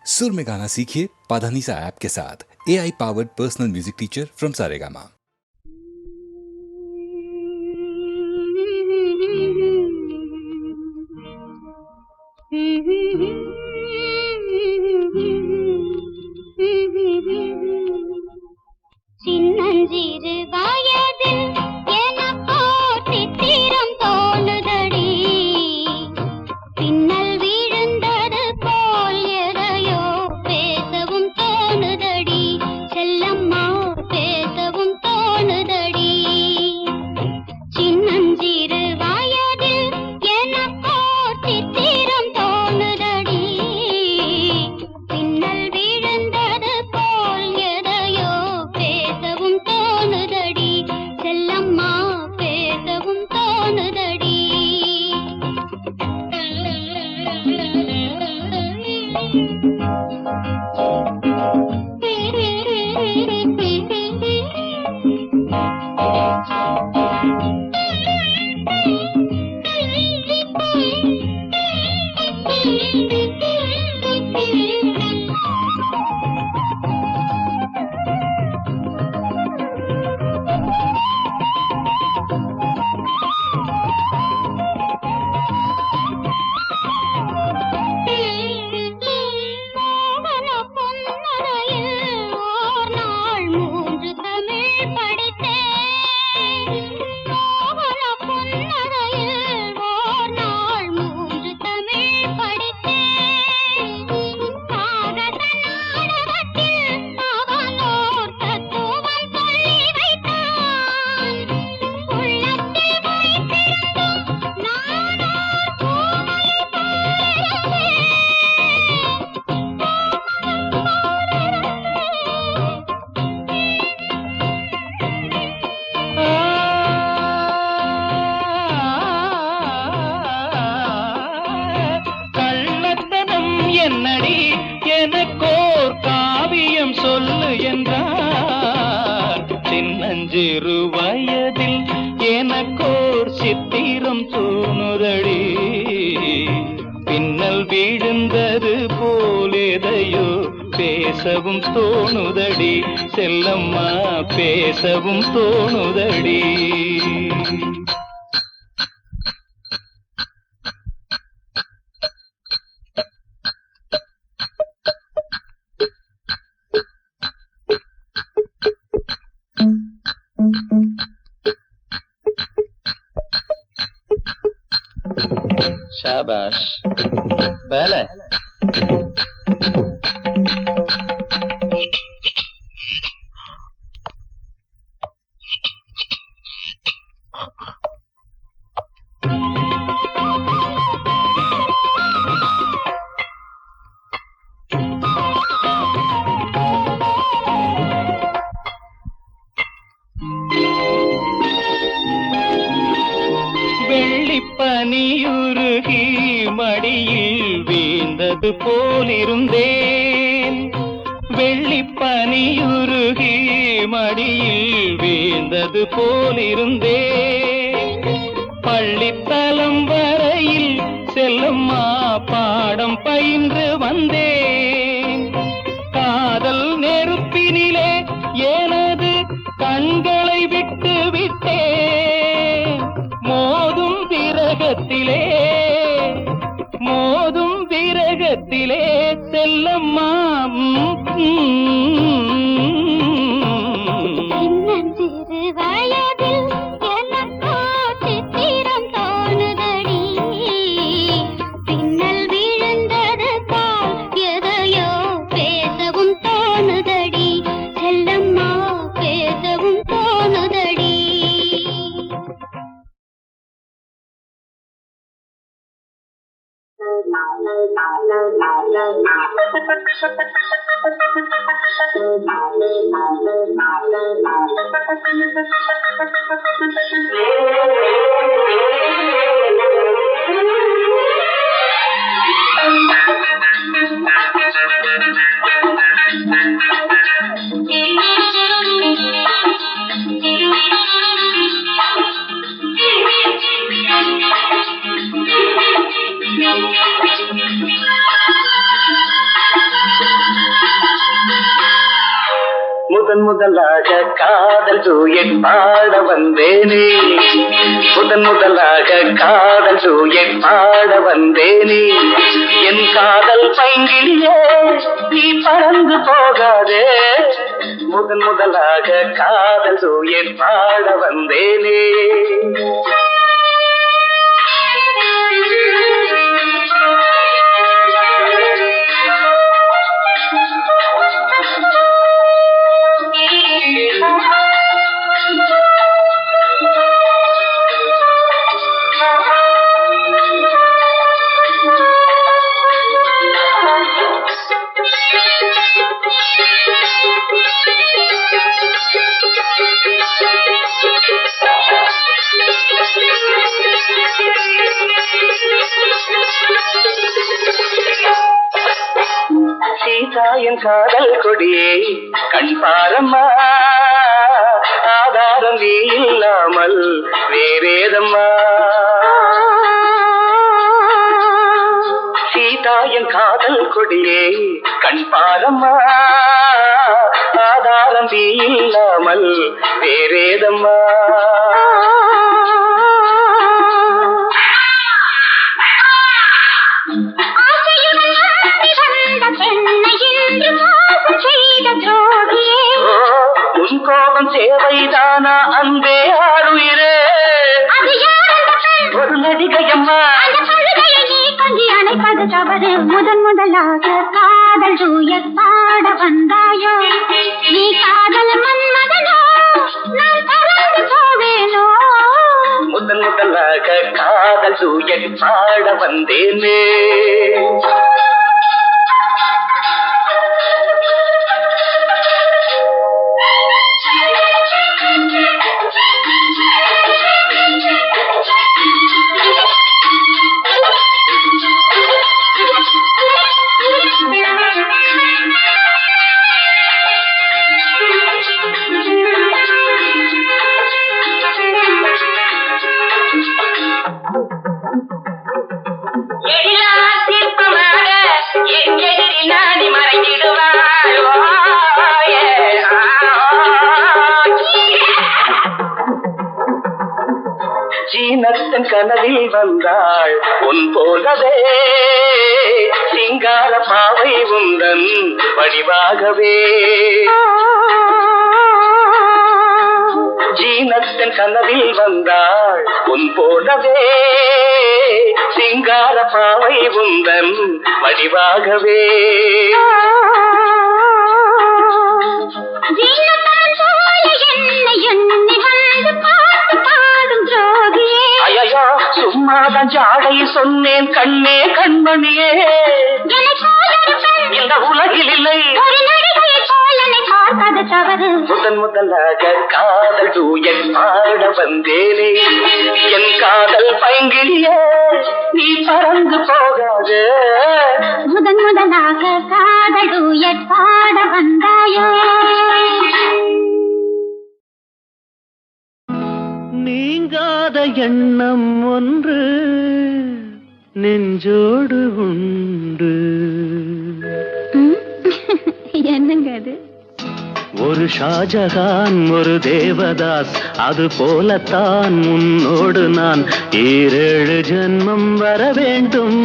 सुर में गाना सीखिए पाधानीसा ऐप के साथ। AI powered personal music teacher from Saregama. சின்னஞ்சிறு வயதில் எனக்கோ சித்திரம் தோணுதடி, பின்னல் விழுந்தது போல் எதையோ பேசவும் தோணுதடி, செல்லம்மா பேசவும் தோணுதடி. சின்னஞ்சிறு வயதில் எனக்கோ சித்திரம் தோணுதடி, பின்னல் விழுந்தது போல் எதையோ பேசவும் தோணுதடி, செல்லம்மா பேசவும் தோணுதடி. மோகன பொன்னரையில் ஓர் நாள் 3 தமிழ் படித்தேன். மோகன பொன்னரையில் ஓர் நாள் 3 தமிழ் படித்தேன். காகத நாடகத்தில் அவனோர் தத்துவம் சொல்லி வைத்தான். உள்ளத்தில் வைத்திருந்தும் நானோர் பூமலை போலிருந்தேன். கள்ளத்தனம் என்னடி எனக்கோர் காவியம் சொல்லு என்றார். சின்னஞ்சிறு வயதில் எனக்கோர் சித்திரம் தோணுதடி, பின்னல் விழுந்தது போலேதையோ பேசவும் தோணுதடி, செல்லம்மா பேசவும் தோணுதடி. शाबाश पहले வெள்ளிப்பனியுருகி மடியில் வீழ்ந்தது போலிருந்தேன். வெள்ளிப்பனியுருகி மடியில் வீழ்ந்தது போலிருந்தேன். பள்ளித்தலம் வரையில் செல்லம்மா பாடம் பயின்று வந்தேன். காதல் நெருப்பினிலே எனது கண்களை விட்டு விட்டேன். மோதும் விரகத்திலே செல்லம்மா. சின்னஞ்சிறு வயதில் எனக்கோ சித்திரம் தோணுதடி, பின்னல் விழுந்தது போல் எதையோ பேசவும் தோணுதடி, செல்லம்மா பேசவும் தோணுதடி. முதலாக காதல் டூயட் பாட வந்தேனே முதலாக காதல் டூயட் பாட வந்தேனே என் காதல் பைங்கிலியே நீ பறந்து போகாதே முதலாக காதல் டூயட் பாட வந்தேனே சீதாயின் காதல் கொடியே கண் பாரம்மா ஆதாரம் நீ இல்லாமல் வேறேதம்மா சீதாயின் காதல் கொடியே கண் பாரம்மா ஆதாரம் நீ இல்லாமல் வேறேதம்மா உன் கோபம் சேவைதானா அன்பே ஆறுயிரே ஒரு நடிகையம்மா அணைப்பது தவறு முதலாக காதல் டூயட் பாட வந்தாயோ நீ காதல் மன்மதனோ நான் பறந்து போவேனோ முதலாக காதல் டூயட் பாட வந்தேனே ஜீனத்தன் கனவில் வந்தாள் உன் போலவே சிங்கார பாவை உந்தன் வடிவாகவே ஜீனத்தன் கனவில் வந்தாள் உன் போலவே சிங்கார பாவை உந்தன் வடிவாகவே சும்மாதான் ஜாடை சொன்னேன் கண்ணே கண்மணியே இந்த உலகில் இல்லை முதலாக காதல் டூயட் பாட வந்தேனே என் காதல் பைங்கிலியே நீ பறந்து போகாது முதலாக காதல் டூயட் பாட வந்தாயோ நீங்காத எண்ணம் ஒன்று நெஞ்சோடு உண்டு என்னங்க அது ஒரு ஷாஜகான் ஒரு தேவதாஸ் அது போலத்தான் உன்னோடு நான் 7 ஜென்மம் வர வேண்டும்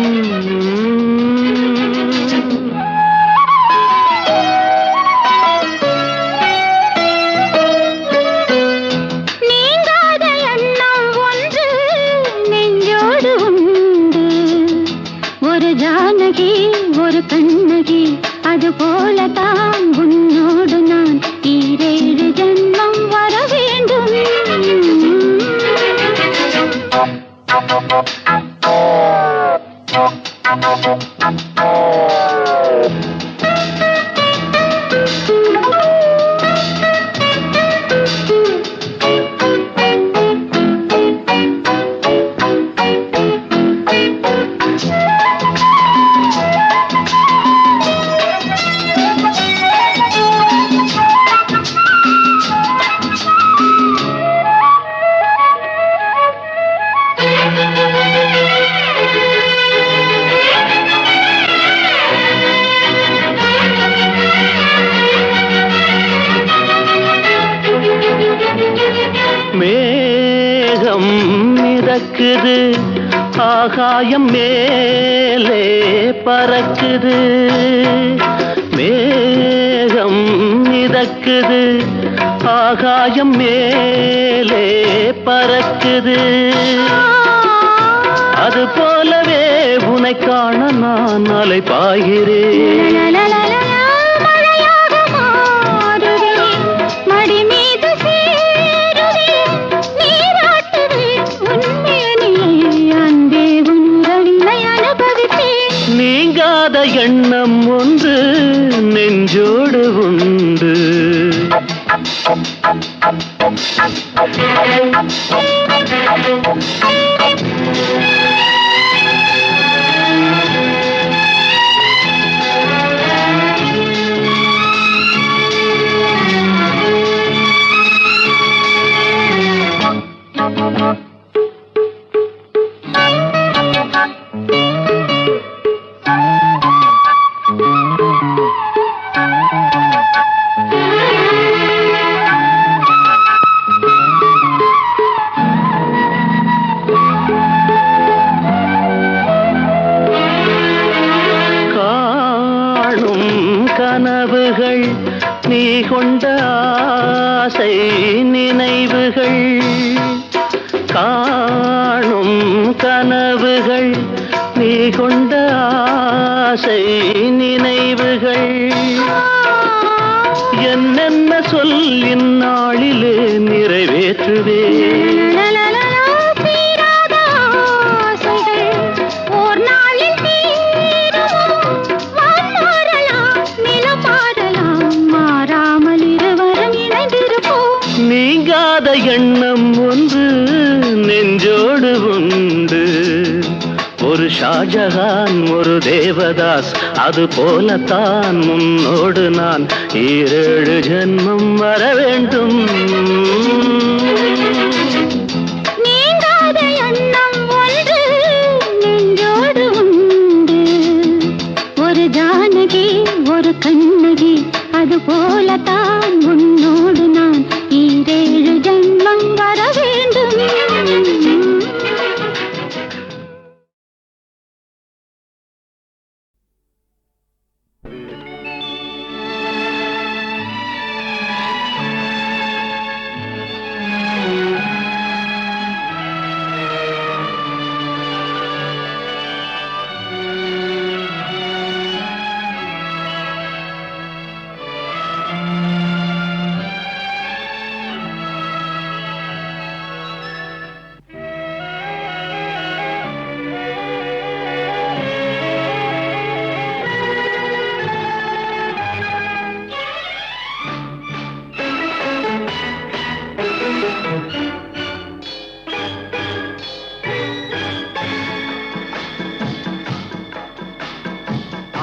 ஒரு கண்ணகி அது போலதான் உன்னோடு நான் 7 ஜென்மம் வர வேண்டும் மிதக்குது ஆகாயம் மேலே பறக்குது மேகம் மிதக்குது ஆகாயம் மேலே பறக்குது அது போலவே உனை காண நான் அலை பாய்கிறேன் நீங்காத எண்ணம் ஒன்று நெஞ்சோடு உண்டு கனவுகள் நீ கொண்ட ஆசை நினைவுகள் காணும் கனவுகள் நீ கொண்ட ஆசை நினைவுகள் என்னென்ன சொல்லின் நாளிலே நிறைவேற்றுவேன் நீங்காத எண்ணம் ஒன்று நெஞ்சோடு உண்டு ஒரு ஷாஜஹான் ஒரு தேவதாஸ் அது போலத்தான் முன்னோடு நான் 7 ஜென்மம் வர வேண்டும் நீங்காத எண்ணம் ஒன்று நெஞ்சோடு உண்டு ஒரு ஜானகி ஒரு கண்ணகி அது போலத்தான் உன்னோடு நான் 7 ஜென்மம் வர வேண்டும்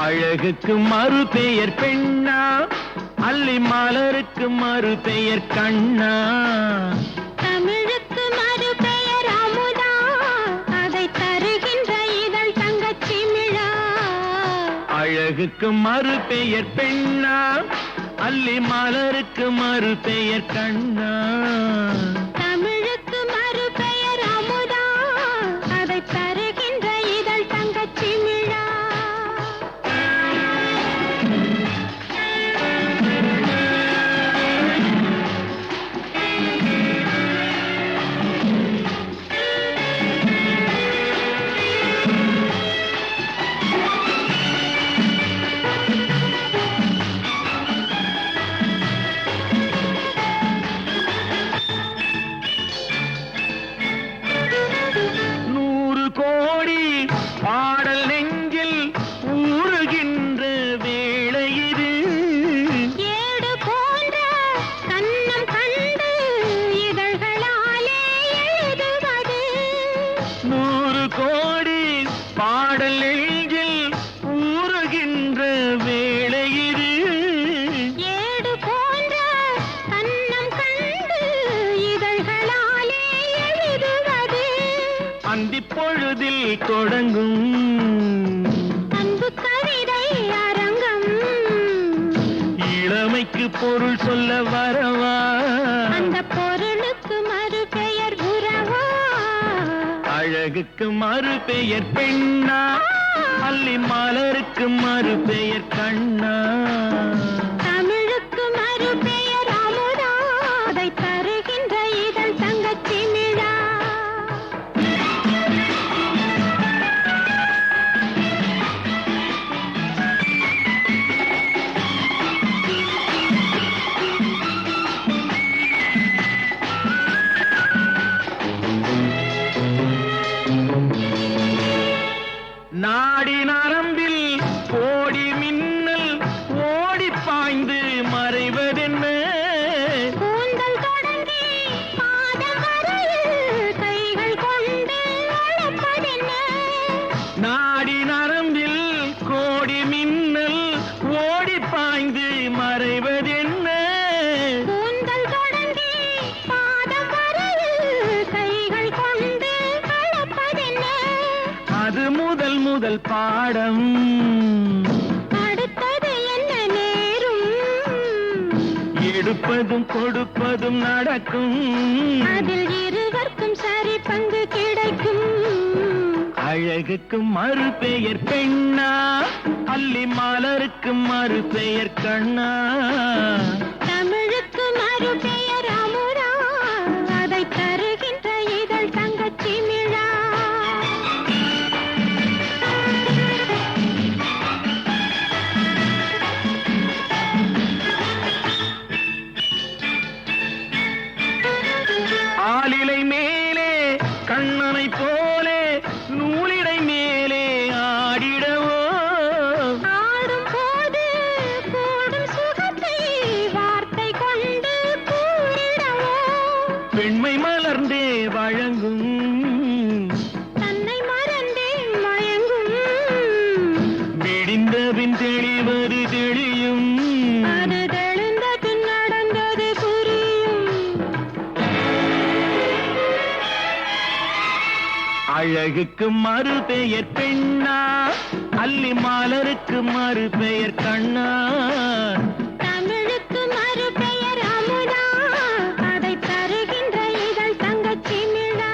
அழகுக்கு மறு பெயர் பெண்ணா அல்லி மலருக்கு மறு பெயர் கண்ணா தமிழுக்கு மறு பெயர் அமுதா அதை தருகின்ற இதழ் தங்கச்சி மிழா அழகுக்கு மறு பெயர் பெண்ணா அல்லி மலருக்கு மறு பெயர் கண்ணா தமிழுக்கு மறு பெயர் அமுதா அதை தருகின்ற இதழ் தங்கச்சி மிழா பாடல் நெஞ்சில் ஊறுகின்ற வேளை இது ஏடு போன்ற கண்ணம் கண்டு இதழ்களாலே எழுதுவது 100 கோடி பாடல் நெஞ்சில் ஊறுகின்ற வேளை இது ஏடு போன்ற கண்ணம் கண்டு இதழ்களாலே எழுதுவது அந்திப் பொழுதில் தொடங்கும் அன்பு கவிதை அரங்கம் இளமைக்கு பொருள் சொல்ல வரவா அந்த பொருளுக்கு மறு பெயர் உறவா அழகுக்கு மறு பெயர் பெண்ணா, அல்லி மலருக்கு மறு பெயர் கண்ணா. தமிழுக்கு மறு பெயர் அமுதா, அதை தருகின்ற இதழ் தங்கச்சி மிழா. நாடி நரம்பில் கோடி மின்னல் ஓடி பாய்ந்து மறைவதென்ன? கூந்தல் தொடங்கி பாதம் வரையில் கைகள் கொண்டு அழைப்பதென்ன? நாடி நரம்பில் கோடி மின்னல் ஓடி பாய்ந்து மறைவதென்ன? கூந்தல் தொடங்கி பாதம் வரையில் கைகள் கொண்டு அழைப்பதென்ன? அது முதல் முதல் பாடம். அடுத்தது என்ன நேரும்? எடுப்பதும் கொடுப்பதும் நடக்கும். அதில் இருவர்க்கும் சரி பங்கு கிடைக்கும். அழகுக்கு மறு பெயர் பெண்ணா, அல்லி மலருக்கு மறு பெயர் கண்ணா. தமிழுக்கு மறு பெயர் அமுதா, அதை தருகின்ற இதழ் தங்கச்சி மிழா. ஆலிலை மேலே கண்ணனை போலே நூலிடை மேலே ஆடிடவோ. ஆடும் போது கூடும் சுகத்தை வார்த்தை கொண்டு கூறிடவோ. பெண்மை மலர்ந்தே வழங்கும், தன்னை மறந்தே மயங்கும். விடிந்தபின் தெளிவது தெளியும். அது தெளிந்த பின் நடந்தது புரியும். அழகுக்கு மறு பெயர் பெண்ணா, அல்லி மலருக்கு மறு பெயர் கண்ணா. தமிழுக்கு மறு பெயர் அமுதா, அதை தருகின்ற இதழ் தங்கச்சி மிழா.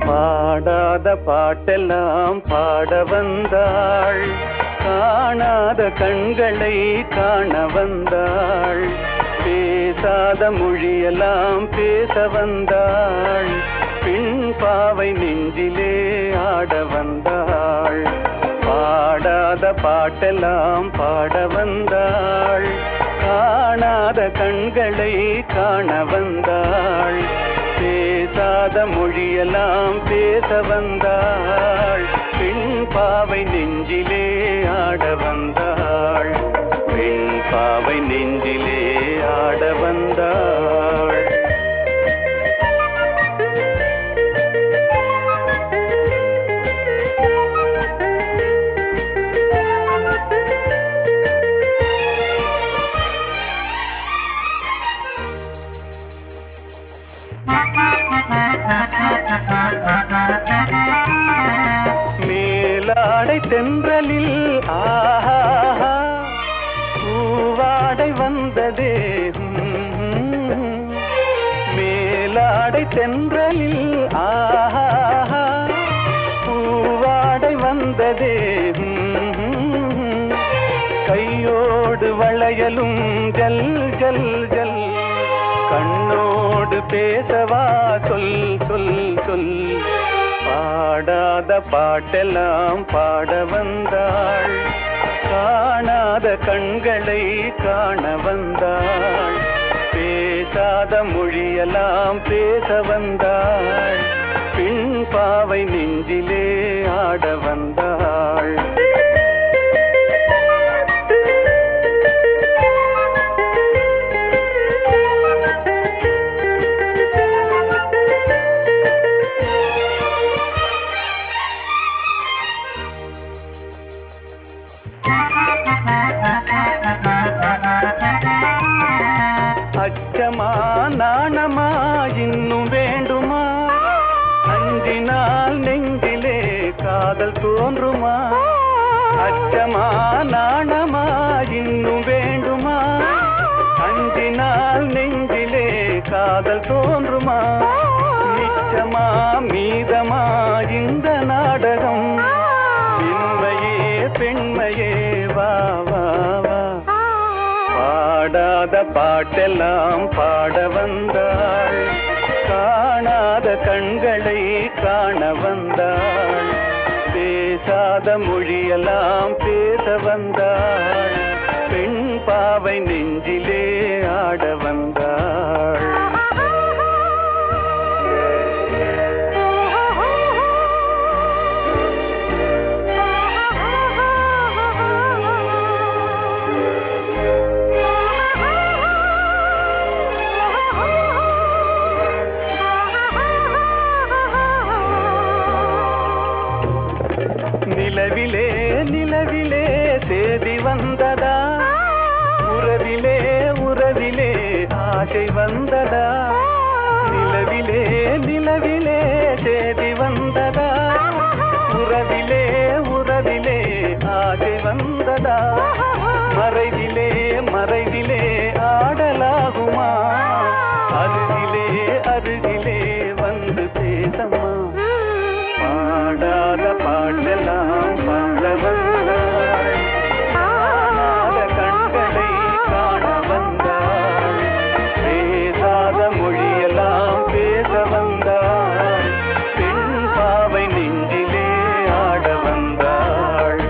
பாடாத பாட்டெல்லாம் பாட வந்தாள், காணாத கண்களை காண வந்தாள், பேசாத மொழியெல்லாம் பேச வந்தாள், பின் பாவை நெஞ்சிலே ஆட வந்தாள். பாடாத பாட்டெல்லாம் பாட வந்தாள், காணாத கண்களை காண வந்தாள், பேசாத மொழியெல்லாம் பேச வந்தாள், பெண் பாவை நெஞ்சிலே ஆட வந்தாள், பெண் பாவை நெஞ்சிலே ஆட வந்தாள். மேலாடை தென்றலில் ஆஹா பூவாடை வந்ததே, மேலாடை தென்றலில் ஆஹா பூவாடை வந்ததே, கையோடு வளையலும் ஜல் ஜல் ஜல், கண்ணோடு பேசவா சொல் சொல் சொல். பாடாத பாட்டெல்லாம் பாட வந்தாள், காணாத கண்களை காண வந்தாள், பேசாத மொழியெல்லாம் பேச வந்தாள், பின் பாவை நெஞ்சிலே ஆட வந்தாள். அச்சமா நாணமா இன்னும் வேண்டுமா? அஞ்சினால் நெஞ்சிலே காதல் தோன்றுமா? அச்சமா நாணமா இன்னும் வேண்டுமா? அஞ்சினால் நெஞ்சிலே காதல் தோன்றுமா? நிச்சமா மீதமா இந்த நாடகம்? இன்மையே பெண்மையே வா வா வா. பாடாத பாட்டெல்லாம் பாட வந்தாள், காணாத கண்களை காண வந்தாள், பேசாத மொழியெல்லாம் பேச வந்தாள், பெண் பாவை நெஞ்சிலே ஆட வந்தாள். நிலவிலே நிலவிலே தேதி வந்ததா? உறவிலே உறவிலே ஆசை வந்ததா? நிலவிலே நிலவிலே தேதி வந்ததா? உறவிலே உறவிலே ஆசை வந்ததா? மறைவிலே மறைவிலே ஆடலாகுமா? அருகிலே அருகிலே வந்து பேசம்மா. பாடாத பாடலாம் பாட வந்தாள், காணாத கண்களை காண வந்தாள், பேசாத மொழியெல்லாம் பேச வந்தாள், பெண் பாவை நெஞ்சிலே ஆட வந்தாள்.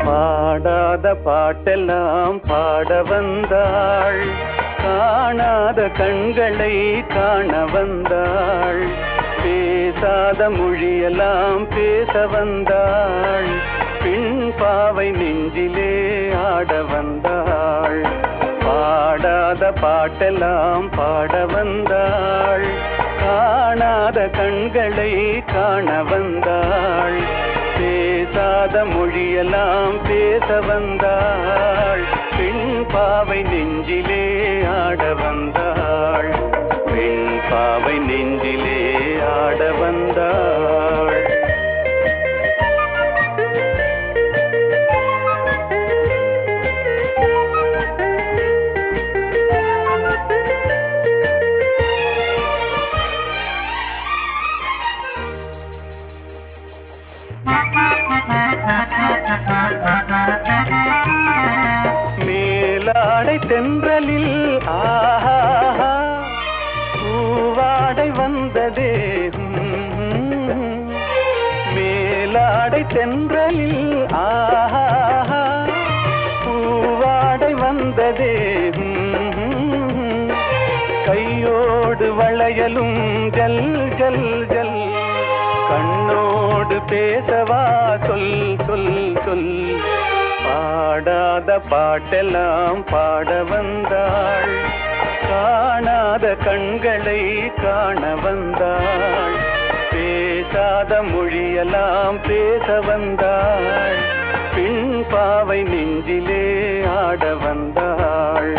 பாடாத பாட்டெல்லாம் பாட வந்தாள், காணாத கண்களை காண வந்தாள், பேசாத மொழியெல்லாம் பேச வந்தாள், பெண் பாவை நெஞ்சிலே ஆட வந்தாள். பாடாத பாட்டெல்லாம் பாட வந்தாள், காணாத கண்களை காண வந்தாள், பேசாத மொழியெல்லாம் பேச வந்தாள், பெண் பாவை நெஞ்சிலே ஆட வந்தாள், பெண் பாவை நெஞ்சிலே ஆட வந்தாள். மேலாடை தென்றலில் ஆஹா பூவாடை வந்ததே, மேலாடை தென்றலில் ஆஹா பூவாடை வந்ததே, கையோடு வளையலும் ஜல் ஜல் ஜல், கண்ணோடு பேசவா சொல் சொல் சொல். பாடாத பாட்டெல்லாம் பாட வந்தாள், காணாத கண்களை காண வந்தாள், பேசாத மொழியெல்லாம் பேச வந்தாள், பெண் பாவை நெஞ்சிலே ஆட வந்தாள்.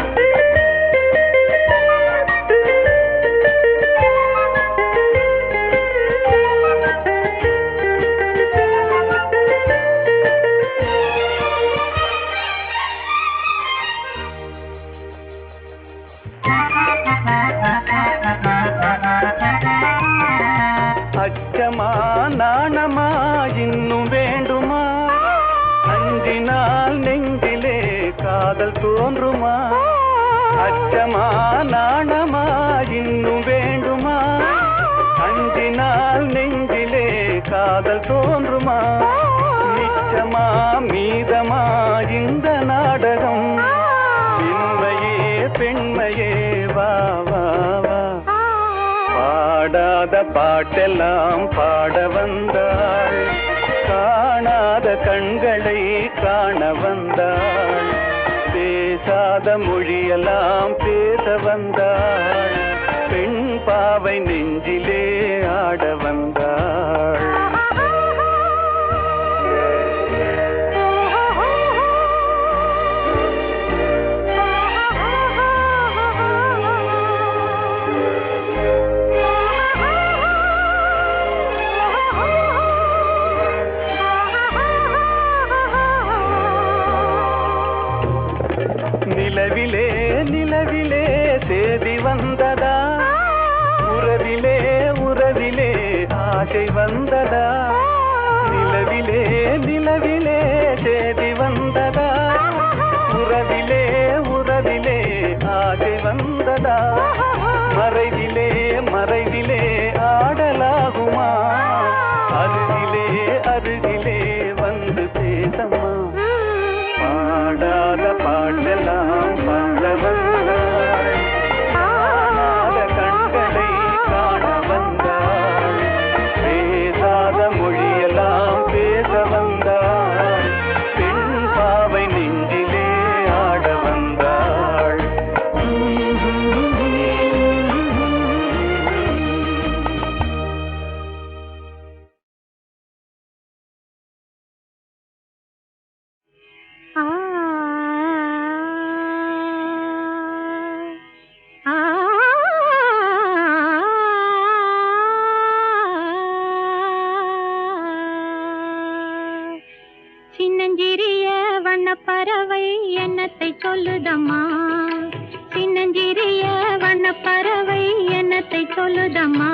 அச்சமா நாணமா இன்னும் வேண்டுமா? அஞ்சினால் நெஞ்சிலே காதல் தோன்றுமா? அச்சமா நாணமா இன்னும் வேண்டுமா? காதல் தோன்றுமா நிச்சமா மீதமா இந்த நாடகம் பெண்மையே பெண்மையே வா வா வா பாடாத பாட்டெல்லாம் பாட வந்தாள் காணாத கண்களை காண வந்தாள் பேசாத மொழியெல்லாம் பேச வந்தாள் பெண் பாவை நெஞ்சிலே ஆட வந்தாள் நிலவிலே நிலவிலே தேதி வந்ததா உறவிலே உறவிலே ஆசை வந்ததா நிலவிலே நிலவிலே தேதி வந்ததா உறவிலே உறவிலே ஆசை வந்ததா மறைவிலே மறைவிலே ஆடலாகுமா அருகிலே அருகிலே வந்து பேசம்மா பாடாத பாட்டெல்லாம் பாட வந்தாள் காணாத கண்களை காண வந்தாள் பேசாத மொழியெல்லாம் பேச வந்தாள் பெண் பாவை நெஞ்சிலே ஆட வந்தாள் சின்னஞ்சிறிய வண்ணப்பறவை என்னத்தை சொல்லுதம்மா சின்னஞ்சிறிய வண்ணப்பறவை என்னத்தை சொல்லுதம்மா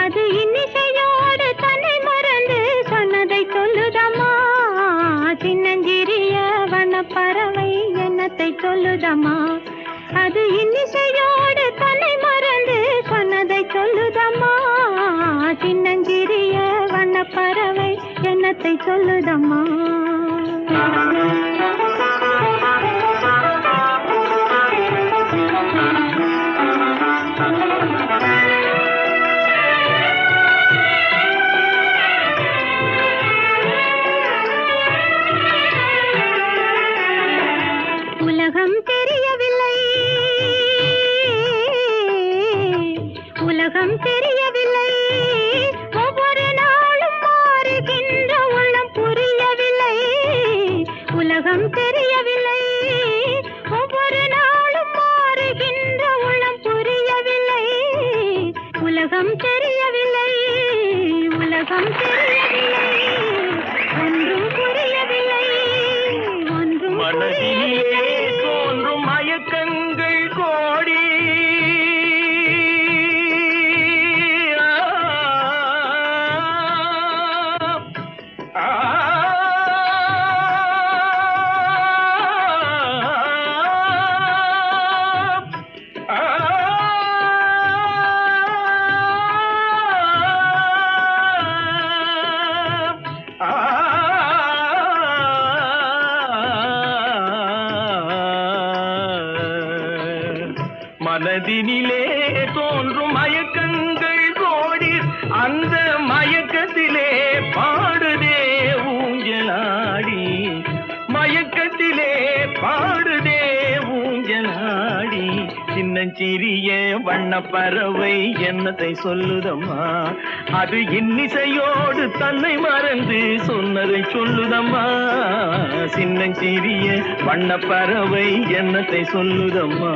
அது இன்னிசையோடு தன்னை மறந்து சொன்னதை சொல்லுதம்மா சின்னஞ்சிறிய வண்ணப்பறவை என்னத்தை சொல்லுதம்மா அது இன்னிசையோடு தன்னை மறந்து சொன்னதை சொல்லுதம்மா சின்னஞ்சிறிய வண்ணப்பறவை என்னத்தை சொல்லுதம்மா உலகம் தெரியவில்லை உலகம் தெரியவில்லை ஒவ்வொரு நாளும் மாறுகின்ற உள்ளம் புரியவில்லை உலகம் தெரியவில்லை ஒவ்வொரு நாளும் மாறுகின்ற உள்ளம் புரியவில்லை உலகம் தெரியவில்லை உலகம் தெரியவில்லை ஒன்றும் புரியவில்லை ஒன்றும் மனதிலே தோன்றும் மயக்கங்கள் கோடி மனதினிலே தோன்றும் மயக்கங்கள் கோடி அந்த மயக்கத்திலே பாடுதே ஊஞ்சலாடி மயக்கத்திலே பாடுதே ஊஞ்சலாடி சின்னஞ்சிறிய வண்ணப்பறவை என்னத்தை சொல்லுதம்மா அது இன்னிசையோடு தன்னை மறந்து சொன்னதை சொல்லுதம்மா சின்னஞ்சிறிய வண்ணப்பறவை என்னத்தை சொல்லுதம்மா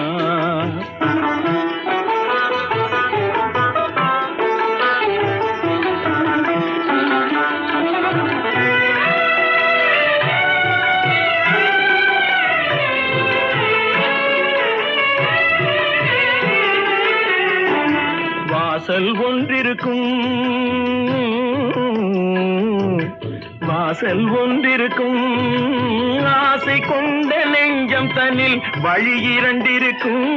வாசல் ஒன்றிருக்கும் வாசல் ஒன்றிருக்கும் ஆசை கொண்ட நெஞ்சம் தன்னில் வழி இரண்டிருக்கும்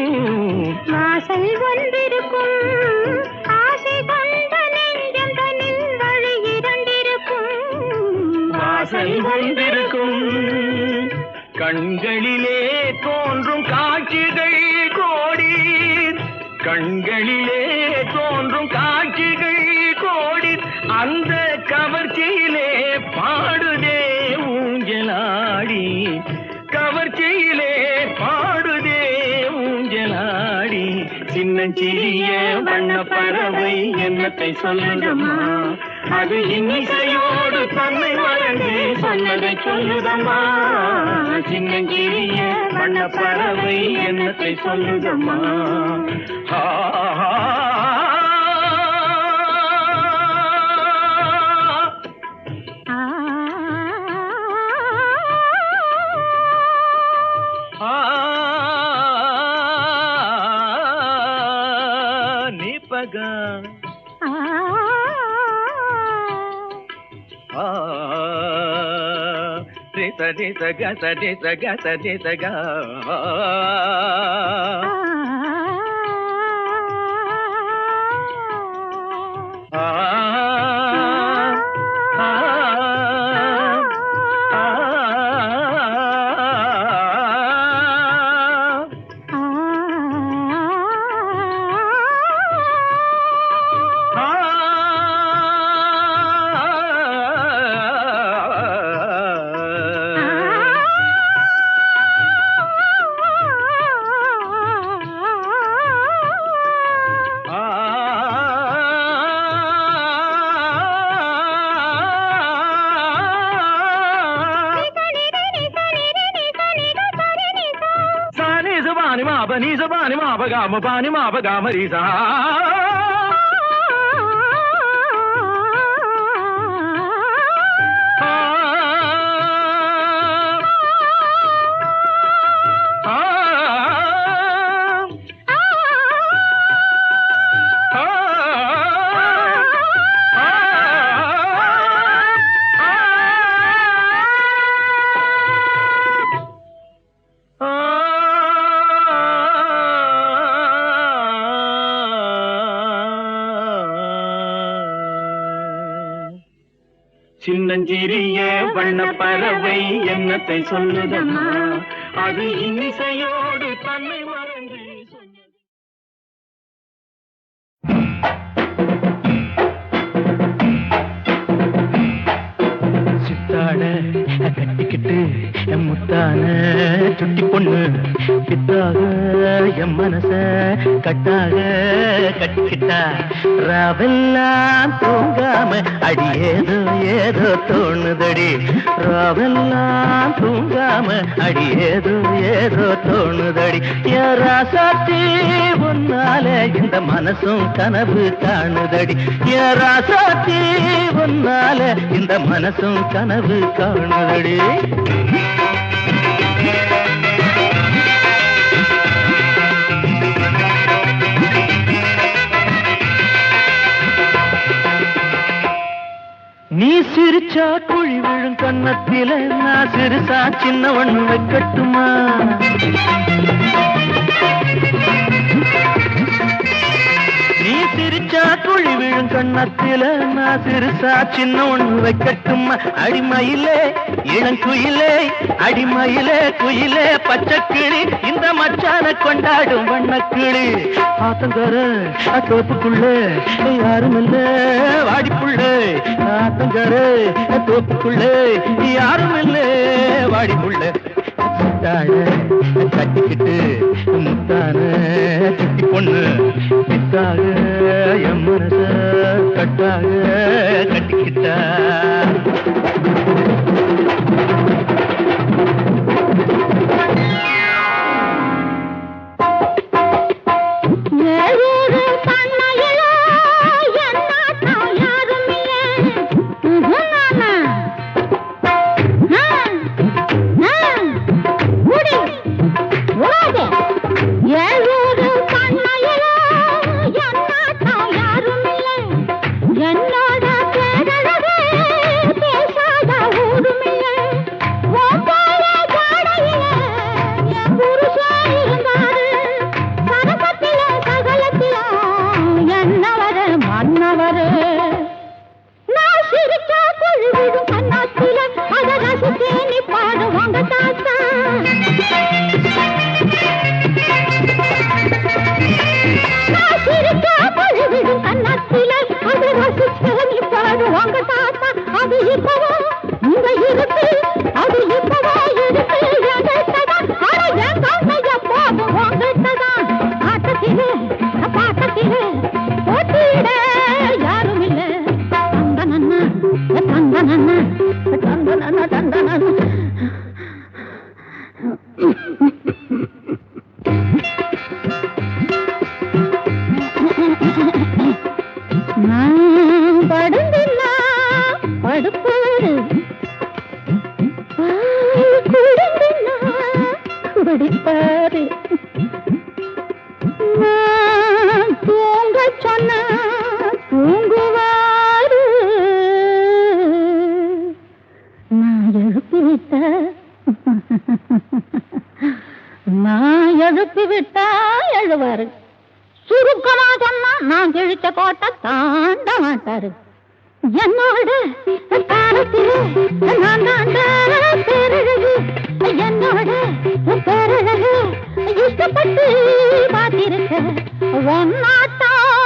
வாசல் ஒன்றிருக்கும் ஆசை கொண்ட நெஞ்சம் தன்னில் வழி இரண்டிருக்கும் கொண்டிருக்கும் கண்களிலே தோன்றும் காட்சிகள் கோடி கண்களிலே தோன்றும் காட்சிகள் கோடி அந்த கவர்ச்சியிலே பாடுதே ஊஞ்சலாடி கவர்ச்சியிலே பாடுதே ஊஞ்சலாடி சின்னஞ்சிறிய வண்ண பறவை என்னத்தை சொல்லுதம்மா அது இன்னிசையோடு தன்னை மறந்து சொன்னதை சொல்லுதம்மா சின்னஞ்சிறிய வண்ண பறவை என்னத்தை சொல்லுதம்மா Ga Pani ma ba ga ma ri sa சின்னஞ்சிறிய வண்ண பறவை என்னத்தை சொல்லுதம்மா அது இன்னிசையோடு தன்னை மறந்து சொன்னது சித்தாட கட்டிக்கிட்டு என் முத்தான சுட்டி பொண்ணு பித்தாக என் மனச கட்டாக கட்டிக்கிட்டா ராவெல்லாம் தூங்காம அடி ஏதோ ஏதோ தோணுதடி ராவெல்லாம் தூங்காம அடி ஏதோ ஏதோ தோணுதடி யாராசாத்தி உன்னால இந்த மனசும் கனவு காணுதடி யாராசாத்தி உன்னால இந்த மனசும் கனவு காணுதடி நீ சிரிச்சா குழி விழும் கன்னத்தில நான் சிறுசா சின்ன ஒண்ணு வைக்கட்டுமா நீ சிரிச்சா குழி விழும் கன்னத்தில நான் சிறுசா சின்ன ஒண்ணு வைக்கட்டுமா அடிமயிலே இளங்குயிலே அடிமயிலே குயிலே பச்சைக்கிளி இந்த மச்சான கொண்டாடும் வண்ணக்கிளி ஆத்தங்கர தோப்புக்குள்ள யாரும் இல்ல வாடிப்புள்ள ஆத்தங்கர தோப்புக்குள்ள யாரும் இல்ல வாடிப்புள்ள கட்டிக்கிட்டு முத்தான சுட்டி பொண்ணு பித்தாக என் மனச கட்டாக கட்டிக்கிட்டா என்னோட பேரழகே நான் படுந்தின்னா படுப்பாரு, குடிந்தின்னா குடிப்பாரு. நான் தூங்க சொன்னா தூங்குவாரு, நான் எழுப்பி விட்டா எழுவாரு. சுருக்கமா சொன்னா நான் கிழிச்ச கோட்டை தாண்ட மாட்டாரு. என்னோட காலத்திலே நான் தாண்ட பேரழகு, என்னோட பேரழகு இஷ்டப்பட்டு பார்த்திருக்க ஒன்னாத்தான்